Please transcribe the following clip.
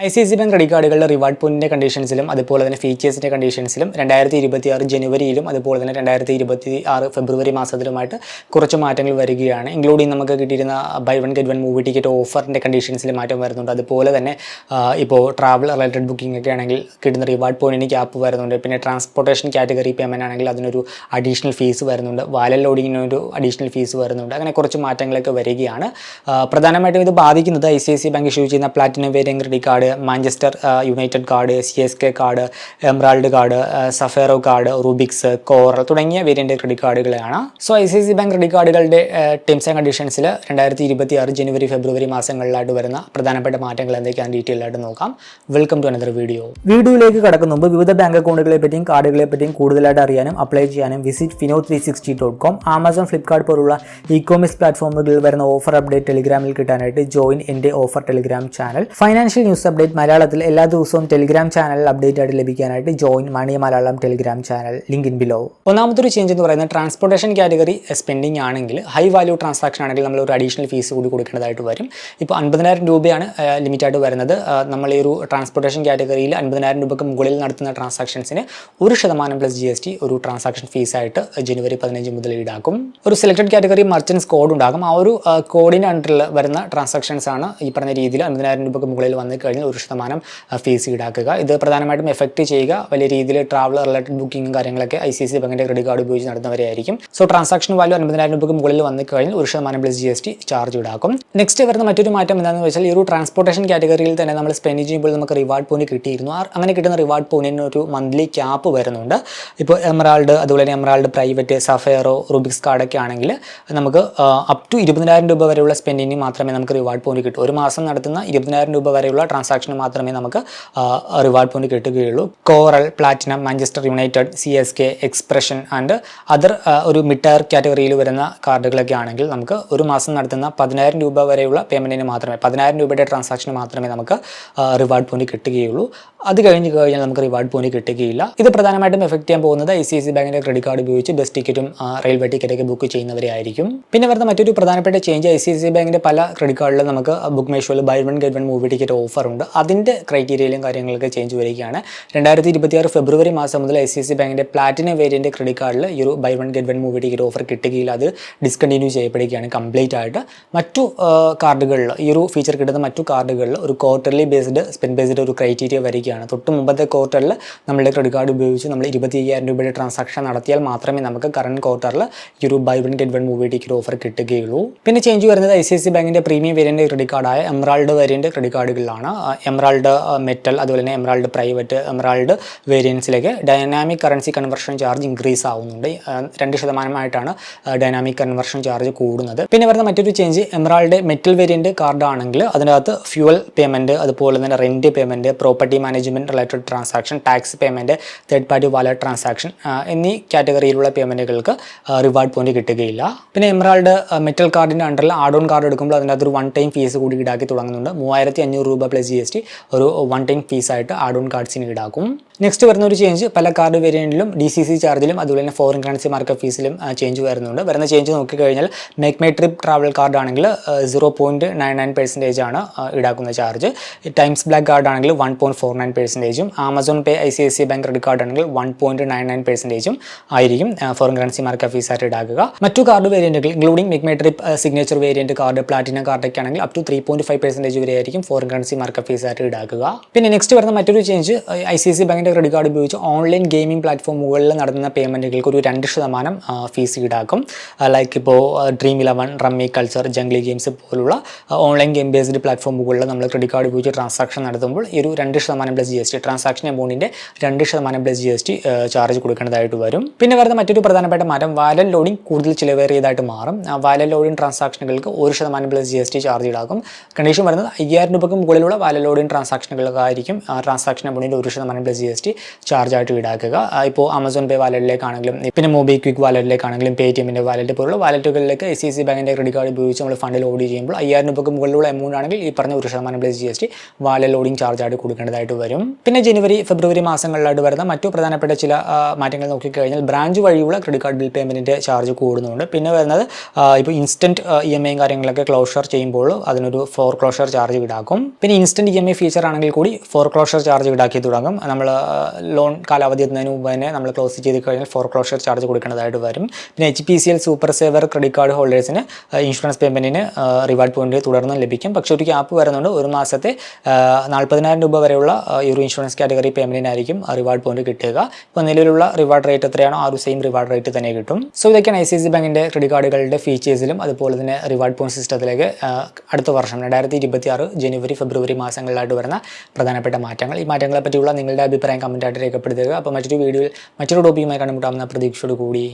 ICICI bank credit കാർഡുകളുടെ reward പോയിന്റിൻ്റെ കണ്ടീഷൻസിലും അതുപോലെ തന്നെ ഫീച്ചേഴ്സിൻ്റെ കണ്ടീഷൻസിലും 2026 ജനുവരിയിലും അതുപോലെ തന്നെ 2026 ഫെബ്രുവരി മാസത്തിലുമായിട്ട് കുറച്ച് മാറ്റങ്ങൾ വരികയാണ്. ഇൻക്ലൂഡിങ് നമുക്ക് കിട്ടിയിരുന്ന buy one get one movie ticket ഓഫറിൻ്റെ കണ്ടീഷൻസിൽ മാറ്റം വരുന്നുണ്ട്. അതുപോലെ തന്നെ ഇപ്പോൾ ട്രാവൽ റിലേറ്റഡ് ബുക്കിംഗ് ഒക്കെ ആണെങ്കിൽ കിട്ടുന്ന റിവാർഡ് പോയിന്റിന് ക്യാപ്പ് വരുന്നുണ്ട്. പിന്നെ ട്രാൻസ്പോർട്ടേഷൻ കാറ്റഗറി പേയ്മെൻറ്റ് ആണെങ്കിൽ അതിനൊരു അഡീഷണൽ ഫീസ് വരുന്നുണ്ട്. വാലറ്റ് ലോഡിങ്ങിനൊരു അഡീഷണൽ ഫീസ് വരുന്നുണ്ട്. അങ്ങനെ കുറച്ച് മാറ്റങ്ങളൊക്കെ വരികയാണ്. പ്രധാനമായിട്ടും ഇത് ബാധിക്കുന്നത് ICICI ബാങ്ക് ഇഷ്യൂ ചെയ്യുന്ന platinum variant credit card, Manchester United card, CSK card, emerald card, sapphiro card, റുബിക്സ്, കോറൽ തുടങ്ങിയ വേരിയന്റ് ക്രെഡിറ്റ് കാർഡുകളാണ്. സോ ICICI ബാങ്ക് ക്രെഡിറ്റ് കാർഡുകളുടെ ടേംസ് ആൻഡ് കണ്ടീഷൻസിൽ 2026 ജനുവരി ഫെബ്രുവരി മാസങ്ങളിലായിട്ട് വരുന്ന പ്രധാനപ്പെട്ട മാറ്റങ്ങൾ എന്തൊക്കെയാണ് ഡീറ്റെയിൽ ആയിട്ട് നോക്കാം. Welcome to another video. വീഡിയോയിലേക്ക് കടക്കുന്ന മുമ്പ് വിവിധ ബാങ്ക് അക്കൗണ്ടുകളെ പറ്റിയും കാർഡുകളെ പറ്റിയും കൂടുതലായിട്ട് അറിയാനും അപ്ലൈ ചെയ്യാനും വിസിറ്റ് fino360.com, ആമസോൺ, ഫ്ലിപ്കാർട്ട് പോലുള്ള ഇ-കോമേഴ്സ് പ്ലാറ്റ്ഫോമുകളിൽ വരുന്ന ഓഫർ അപ്ഡേറ്റ് ടെലിഗ്രാമിൽ കിട്ടാനായിട്ട് ജോയിൻ എൻ്റെ offer Telegram channel. Financial news update മലയാളത്തിൽ എല്ലാ ദിവസവും ടെലിഗ്രാം ചാനലിൽ അപ്ഡേറ്റ് ആയിട്ട് ലഭിക്കാനായിട്ട് join money Malayalam Telegram channel, link in below. ഒന്നാമത്തെ ഒരു ചേഞ്ച് എന്ന് പറയുന്നത് ട്രാൻസ്പോർട്ടേഷൻ കാറ്റഗറി സ്പെൻഡിങ് ആണെങ്കിൽ ഹൈ വാല്യൂ ട്രാൻസാക്ഷൻ ആണെങ്കിൽ നമ്മൾ ഒരു അഡീഷണൽ ഫീസ് കൂടി കൊടുക്കേണ്ടതായിട്ട് വരും. ഇപ്പോൾ 50,000 രൂപയാണ് ലിമിറ്റായിട്ട് വരുന്നത്. നമ്മൾ ഈ ഒരു ട്രാൻസ്പോർട്ടേഷൻ കാറ്റഗറിയിൽ 50,000 രൂപയ്ക്ക് മുകളിൽ നടത്തുന്ന ട്രാൻസാക്ഷൻസിന് 1% പ്ലസ് GST ഒരു ട്രാൻസാക്ഷൻ ഫീസായിട്ട് ജനുവരി 15 മുതൽ ഈടാക്കും. ഒരു സെലക്ടഡ് കാറ്റഗറി മർച്ചൻസ് കോഡ് ഉണ്ടാകും. ആ ഒരു കോഡിൻ്റെ അണ്ടറിൽ വരുന്ന ട്രാൻസാക്ഷൻസ് ആണ് ഈ പറഞ്ഞ രീതിയിൽ 50,000 രൂപയ്ക്ക് മുകളിൽ വന്നു കഴിഞ്ഞാൽ 1% ഫീസ് ഈടാക്കുക. ഇത് പ്രധാനമായിട്ടും എഫക്റ്റ് ചെയ്യുക വലിയ രീതിയിൽ ട്രാവൽ റിലേറ്റഡ് ബുക്കിംഗും കാര്യങ്ങളൊക്കെ ICICI ബാങ്കിൻ്റെ ക്രെഡിറ്റ് കാർഡ് ഉപയോഗിച്ച് നടത്തുന്നവരായിരിക്കും. സോ ട്രാൻസാക്ഷൻ വാല്യൂ 50,000 രൂപയ്ക്ക് മുകളിൽ വന്നു കഴിഞ്ഞാൽ 1% പ്ലസ് GST ചാർജ് ഈടാക്കും. നെക്സ്റ്റ് വരുന്ന മറ്റൊരു മാറ്റം എന്താണെന്ന് വെച്ചാൽ ഈ ഒരു ട്രാൻസ്പോർട്ടേഷൻ കാറ്റഗറിയിൽ തന്നെ നമ്മൾ സ്പെൻഡ് ചെയ്യുമ്പോൾ നമുക്ക് റിവാർഡ് പോയിന്റ് കിട്ടിയിരുന്നു. അങ്ങനെ കിട്ടുന്ന റിവാർഡ് പോയിന്റിന് ഒരു മന്ത്ലി ക്യാപ്പ് വരുന്നുണ്ട്. ഇപ്പോൾ എമറാൾഡ്, അതുപോലെ തന്നെ എമറാൾഡ് പ്രൈവറ്റ്, സഫേറോ, റുബിക്സ് കാർഡൊക്കെ ആണെങ്കിൽ നമുക്ക് അപ് ടു 20,000 രൂപ വരെയുള്ള സ്പെൻഡിങ്ങിന് മാത്രമേ നമുക്ക് റിവാർഡ് പോയിന്റ് കിട്ടൂ. ഒരു മാസം നടത്തുന്ന 20,000 രൂപ വരെയുള്ള ട്രാൻസാക്ഷന് മാത്രമേ നമുക്ക് റിവാർഡ് പോയിന്റ് കിട്ടുകയുള്ളൂ. Coral, platinum, Manchester United, CSK, expression and other ഒരു മിഡ് ടയർ കാറ്റഗറിയിൽ വരുന്ന കാർഡുകളൊക്കെ ആണെങ്കിൽ നമുക്ക് ഒരു മാസം നടത്തുന്ന 10,000 രൂപ വരെയുള്ള പേയ്മെൻറ്റിന് മാത്രമേ 10,000 രൂപയുടെ ട്രാൻസാക്ഷന് മാത്രമേ നമുക്ക് റിവാർഡ് പോയിന്റ് കിട്ടുകയുള്ളൂ. അത് കഴിഞ്ഞ് കഴിഞ്ഞാൽ നമുക്ക് റിവാർഡ് പോയിന്റ് കിട്ടുകയില്ല. ഇത് പ്രധാനമായിട്ടും എഫക്ട് ചെയ്യാൻ പോകുന്നത് ICICI ബാങ്കിൻ്റെ ക്രെഡിറ്റ് കാർഡ് ഉപയോഗിച്ച് ബസ് ടിക്കറ്റും റെയിൽവേ ടിക്കറ്റൊക്കെ ബുക്ക് ചെയ്യുന്നവരെ ആയിരിക്കും. പിന്നെ വരുന്ന മറ്റൊരു പ്രധാനപ്പെട്ട ചേഞ്ച് ICICI ബാങ്കിൻ്റെ പല ക്രെഡിറ്റ് കാർഡിലും നമുക്ക് ബുക്ക് മൈ ഷോയിൽ buy one get one movie ticket offer ഉണ്ട്. അതിൻ്റെ ക്രൈറ്റീരിയയിലും കാര്യങ്ങളൊക്കെ ചേഞ്ച് വരികയാണ്. 2026 ഫെബ്രുവരി മാസം മുതൽ ICICI ബാങ്കിൻ്റെ പ്ലാറ്റിനം വേരിയൻ്റ് ക്രെഡിറ്റ് കാർഡിൽ ഈ ഒരു buy one get one movie ticket offer കിട്ടുകയില്ല. അത് ഡിസ്കണ്ടിന്യൂ ചെയ്യപ്പെടുകയാണ് കംപ്ലീറ്റ് ആയിട്ട്. മറ്റു കാർഡുകളിൽ ഈ ഒരു ഫീച്ചർ കിട്ടുന്ന മറ്റു കാർഡുകളിൽ ഒരു ക്വാർട്ടർലി ബേസ്ഡ് സ്പെൻഡ് ബേസ്ഡ് ഒരു ക്രൈറ്റീരിയ വരികയാണ്. തൊട്ട് മുമ്പത്തെ ക്വാർട്ടറിൽ നമ്മളുടെ ക്രെഡിറ്റ് കാർഡ് ഉപയോഗിച്ച് നമ്മൾ 25,000 രൂപയുടെ ട്രാൻസാക്ഷൻ നടത്തിയാൽ മാത്രമേ നമുക്ക് കറണ്ട് ക്വാർട്ടറിൽ ഈ ഒരു buy one get one movie ticket offer കിട്ടുകയുള്ളൂ. പിന്നെ ചേഞ്ച് വരുന്നത് ICICI ബാങ്കിൻ്റെ പ്രീമിയം വേരിയൻ്റ് ക്രെഡിറ്റ് കാർഡായ എമറാൾഡ് വേരിയൻ്റ് ക്രെഡിറ്റ് കാർഡുകളിലാണ്. എമറാൾഡ് മെറ്റൽ, അതുപോലെ തന്നെ എമറാൾഡ് പ്രൈവറ്റ്, എമറാൾഡ് വേരിയൻസിലേക്ക് dynamic currency conversion charge increase ആവുന്നുണ്ട്. 2% ഡൈനാമിക് കൺവെർഷൻ ചാർജ് കൂടുന്നത്. പിന്നെ വരുന്ന മറ്റൊരു change emerald metal variant card ആണെങ്കിൽ അതിനകത്ത് ഫ്യൂവൽ പേയ്മെൻറ്റ്, അതുപോലെ തന്നെ rent payment, property management related transaction, tax payment, third party wallet transaction എന്നീ കാറ്റഗറിയിലുള്ള പേയ്മെൻറ്റുകൾക്ക് റിവാർഡ് പോയിന്റ് കിട്ടുകയില്ല. പിന്നെ എമറാൾഡ് മെറ്റൽ കാർഡിൻ്റെ അണ്ടറിൽ ആഡ് ഓൺ കാർഡ് എടുക്കുമ്പോൾ അതിനകത്ത് ഒരു വൺ ടൈം ഫീസ് കൂടി ഈടാക്കി തുടങ്ങുന്നുണ്ട്. 3,500 രൂപ പ്ലസ് GST ഒരു വൺ ടൈം ഫീസായിട്ട് ആഡ് ഓൺ കാർഡ്സിന് ഈടാക്കും. നെക്സ്റ്റ് വരുന്ന ഒരു ചേഞ്ച് പല കാർഡ് വേരിയൻറ്റിലും DCC ചാർജിലും അതുപോലെ തന്നെ ഫോറിൻ കറൻസി മാർക്കറ്റ് ഫീസിലും ചേഞ്ച് വരുന്നുണ്ട്. വരുന്ന ചേഞ്ച് നോക്കിക്കഴിഞ്ഞാൽ make my trip travel card ആണെങ്കിൽ 0.99% ആണ് ഈടാക്കുന്ന ചാർജ്. ടൈംസ് ബ്ലാക്ക് കാർഡ് ആണെങ്കിൽ 1.49%, Amazon pay ICICI bank credit card ആണെങ്കിൽ 1.99% ആയിരിക്കും ഫോറിൻ കറൻസി മാർക്കറ്റ് ഫീസായിട്ട് ഈടാക്കുക. മറ്റു കാർഡ് വേരിയൻറ്റുകൾ including make my trip signature variant card, platinum കാർഡൊക്കെ ആണെങ്കിൽ അപ് ടു 3.5% വരെ ആയിരിക്കും ഫോറിൻ കറൻസി മാർക്കറ്റ് ഫീസായിട്ട് ഈടാക്കുക. പിന്നെ നെക്സ്റ്റ് വരുന്ന മറ്റൊരു ചേഞ്ച് ICICI ബാങ്കിൻ്റെ ക്രെഡിറ്റ് കാർഡ് ഉപയോഗിച്ച് ഓൺലൈൻ ഗെയിമിംഗ് പ്ലാറ്റ്ഫോമുകളിൽ നടത്തുന്ന പേയ്മെൻറ്റുകൾക്ക് ഒരു 2% ഫീസ് ഈടാക്കും. ലൈക്ക് ഇപ്പോൾ Dream11, rummy culture, Junglee games പോലുള്ള ഓൺലൈൻ ഗെയിം ബേസ്ഡ് പ്ലാറ്റ്ഫോമുകളിൽ നമ്മൾ ക്രെഡിറ്റ് കാർഡ് ഉപയോഗിച്ച് ട്രാൻസാക്ഷൻ നടത്തുമ്പോൾ ഈ ഒരു 2% പ്ലസ് GST ട്രാൻസാക്ഷൻ എമൗണ്ടിൻ്റെ 2% പ്ലസ് GST ചാർജ് കൊടുക്കേണ്ടതായിട്ട് വരും. പിന്നെ വരുന്ന മറ്റൊരു പ്രധാനപ്പെട്ട മാറ്റം വാലറ്റ് ലോഡിംഗ് കൂടുതൽ ചിലവേറിയതായിട്ട് മാറും. വാലറ്റ് ലോഡിംഗ് ട്രാൻസാക്ഷനുകൾക്ക് 1% പ്ലസ് GST ചാർജ് ഈടാക്കും. കണ്ടീഷൻ വരുന്നത് 5,000 രൂപയ്ക്ക് മുകളിലുള്ള വാലറ്റ് ലോഡിംഗ് ട്രാൻസാക്ഷനുകൾക്കായിരിക്കും ട്രാൻസാക്ഷൻ എമൗണ്ടിൻ്റെ 1% പ്ലസ് GST ടി ചാർജായിട്ട് ഈടാക്കുക. ഇപ്പോൾ ആമസോൺ പേ വാലറ്റിലേക്കാണെങ്കിലും പിന്നെ മൊബിക്വിക്ക് വാലറ്റിലേക്കാണെങ്കിലും പേടിഎമ്മിൻ്റെ വാലറ്റ് പോലുള്ള വാലറ്റുകളിലേക്ക് ICICI ബാങ്കിൻ്റെ ക്രെഡിറ്റ് കാർഡ് ഉപയോഗിച്ച് നമ്മൾ ഫണ്ട് ലോഡ് ചെയ്യുമ്പോൾ 5000 രൂപയ്ക്ക് മുകളിലുള്ള എമൗണ്ട് ആണെങ്കിൽ ഈ പറഞ്ഞ 1% പ്ലസ് GST വാലറ്റ് ലോഡിംഗ് ചാർജായിട്ട് കൊടുക്കേണ്ടതായിട്ട് വരും. പിന്നെ ജനുവരി ഫെബ്രുവരി മാസങ്ങളിലായിട്ട് വരുന്ന മറ്റു പ്രധാനപ്പെട്ട ചില മാറ്റങ്ങൾ നോക്കിക്കഴിഞ്ഞാൽ ബ്രാഞ്ച് വഴിയുള്ള ക്രെഡിറ്റ് കാർഡ് ബിൽ പേയ്മെൻറ്റിൻ്റെ ചാർജ് കൂടുന്നുണ്ട്. പിന്നെ വരുന്നത് ഇപ്പോൾ ഇൻസ്റ്റൻറ്റ് EMI കാര്യങ്ങളൊക്കെ ക്ലോഷർ ചെയ്യുമ്പോൾ അതിനൊരു ഫോർക്ലോഷർ ചാർജ് ഈടാക്കും. പിന്നെ ഇൻസ്റ്റൻറ്റ് EMI ഫീച്ചർ ആണെങ്കിൽ കൂടി ഫോർക്ലോഷർ ചാർജ് ഈടാക്കി തുടങ്ങും. നമ്മൾ ലോൺ കാലാവധി എത്തുന്നതിന് മുമ്പ് തന്നെ നമ്മൾ ക്ലോസ് ചെയ്ത് കഴിഞ്ഞാൽ ഫോർക്ലോഷർ ചാർജ് കൊടുക്കേണ്ടതായിട്ട് വരും. പിന്നെ HPCL super saver credit card ഹോൾഡേഴ്സിന് ഇൻഷുറൻസ് പേയ്മെൻറ്റിന് റിവാർഡ് പോയിന്റ് തുടർന്നും ലഭിക്കും. പക്ഷേ ഒരു ക്യാപ്പ് വരുന്നുണ്ട്. ഒരു മാസത്തെ 40,000 രൂപ വരെയുള്ള ഈ ഒരു ഇൻഷുറൻസ് കാറ്റഗറി പേയ്മെൻറ്റിനായിരിക്കും റിവാർഡ് പോയിന്റ് കിട്ടുക. ഇപ്പോൾ നിലവിലുള്ള റിവാർഡ് റേറ്റ് എത്രയാണോ ആ ഒരു സെയിം റിവാർഡ് റേറ്റ് തന്നെ കിട്ടും. സോ ഇതൊക്കെയാണ് ICICI ബാങ്കിൻ്റെ ക്രെഡിറ്റ് കാർഡുകളുടെ ഫീച്ചേഴ്സിലും അതുപോലെ തന്നെ റിവാർഡ് പോയിന്റ് സിസ്റ്റത്തിലേക്ക് അടുത്ത വർഷം 2026 ജനുവരി ഫെബ്രുവരി മാസങ്ങളിലായിട്ട് വരുന്ന പ്രധാനപ്പെട്ട മാറ്റങ്ങൾ. ഈ മാറ്റങ്ങളെ പറ്റിയുള്ള നിങ്ങളുടെ അഭിപ്രായം കമൻറ്റായിട്ട് രേഖപ്പെടുത്തുക. അപ്പോൾ മറ്റൊരു വീഡിയോയിൽ മറ്റൊരു ടോപ്പിക്കുമായി കണ്ടുമുട്ടാമെന്ന പ്രതീക്ഷയോട് കൂടി